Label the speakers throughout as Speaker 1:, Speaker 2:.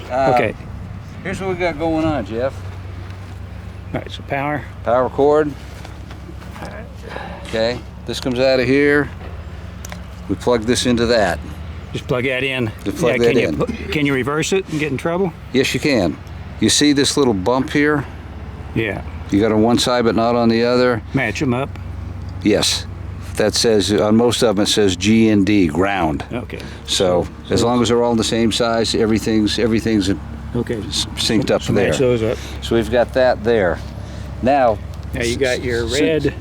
Speaker 1: Okay.
Speaker 2: Here's what we got going on, Jeff.
Speaker 1: All right, so power.
Speaker 2: Power cord. Okay, this comes out of here. We plug this into that.
Speaker 1: Just plug that in.
Speaker 2: Just plug that in.
Speaker 1: Can you reverse it and get in trouble?
Speaker 2: Yes, you can. You see this little bump here?
Speaker 1: Yeah.
Speaker 2: You got on one side but not on the other?
Speaker 1: Match them up.
Speaker 2: Yes. That says, on most of them it says G and D, ground.
Speaker 1: Okay.
Speaker 2: So as long as they're all the same size, everything's
Speaker 1: okay.
Speaker 2: synced up
Speaker 1: So
Speaker 2: there.
Speaker 1: match those up.
Speaker 2: So we've got that there. Now
Speaker 1: you got your red.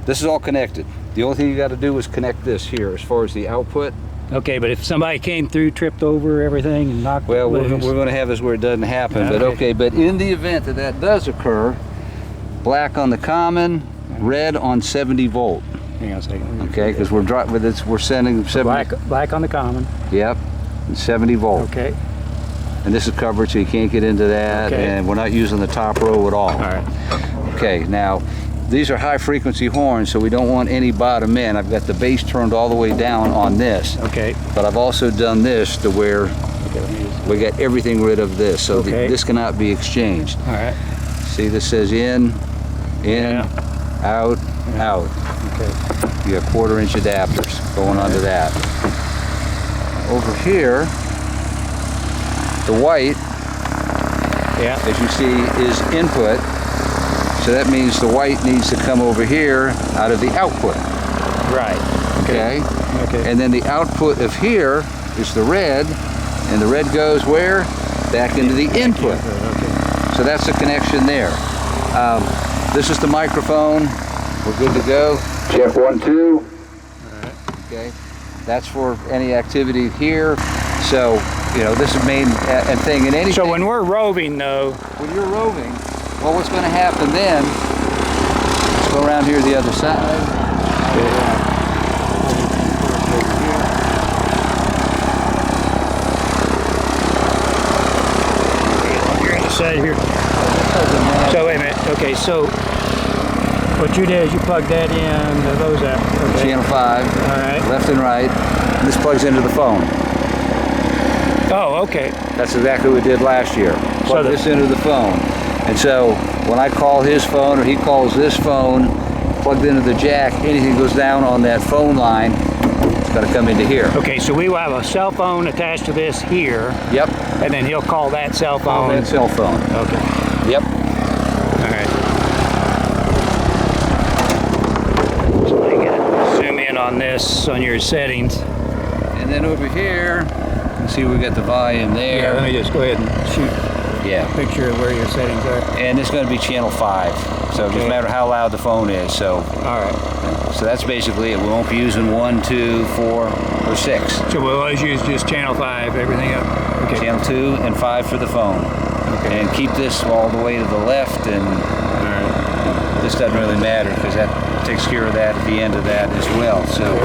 Speaker 2: This is all connected. The only thing you got to do is connect this here as far as the output.
Speaker 1: Okay, but if somebody came through, tripped over everything and knocked
Speaker 2: Well,
Speaker 1: it loose.
Speaker 2: we're going to have this where it doesn't happen. But okay, but in the event that that does occur, black on the common, red on 70 volt.
Speaker 1: Hang on a second.
Speaker 2: Okay, because we're sending 70.
Speaker 1: Black on the common.
Speaker 2: Yep, and 70 volt.
Speaker 1: Okay.
Speaker 2: And this is covered so you can't get into that,
Speaker 1: Okay.
Speaker 2: and we're not using the top row at all.
Speaker 1: All right.
Speaker 2: Okay, now these are high frequency horns, so we don't want any bottom end. I've got the bass turned all the way down on this.
Speaker 1: Okay.
Speaker 2: But I've also done this to where we got everything rid of this, so this cannot be exchanged.
Speaker 1: All right.
Speaker 2: See, this says in, out, out.
Speaker 1: Okay.
Speaker 2: You got 1/4 inch adapters going onto that. Over here, the white, as you see, is input. So that means the white needs to come over here out of the output.
Speaker 1: Right.
Speaker 2: Okay?
Speaker 1: Okay.
Speaker 2: And then the output of here is the red, and the red goes where? Back into the input.
Speaker 1: Okay.
Speaker 2: So that's the connection there. This is the microphone. We're good to go. Jeff 1, 2.
Speaker 1: All right.
Speaker 2: Okay. That's for any activity here. So, you know, this is main thing. And anything.
Speaker 1: So when we're roving, though.
Speaker 2: When you're roving, well, what's going to happen then? Let's go around here to the other side.
Speaker 1: Side here. So wait a minute. Okay, so what you did is you plugged that in, those out. Okay.
Speaker 2: Channel 5.
Speaker 1: All right.
Speaker 2: Left and right. And this plugs into the phone.
Speaker 1: Oh, okay.
Speaker 2: That's exactly what we did last year. Plug this into the phone. And so when I call his phone or he calls this phone, plugged into the jack, anything goes down on that phone line, it's got to come into here.
Speaker 1: Okay, so we will have a cell phone attached to this here.
Speaker 2: Yep.
Speaker 1: And then he'll call that cell phone.
Speaker 2: Call that cell phone.
Speaker 1: Okay.
Speaker 2: Yep.
Speaker 1: All right. So I gotta zoom in on this on your settings.
Speaker 2: And then over here, you can see we got the volume there.
Speaker 1: Yeah, let me just go ahead and shoot a picture of where your settings are.
Speaker 2: And it's going to be channel 5. So it doesn't matter how loud the phone is. So.
Speaker 1: All right.
Speaker 2: So that's basically it. We won't be using 1, 2, 4, or 6.
Speaker 1: So we'll always use just channel 5, everything up. Okay.
Speaker 2: Channel 2 and 5 for the phone. Okay. And keep this all the way to the left, and this doesn't really matter because that takes care of that at the end of that as well. So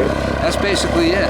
Speaker 2: that's basically it.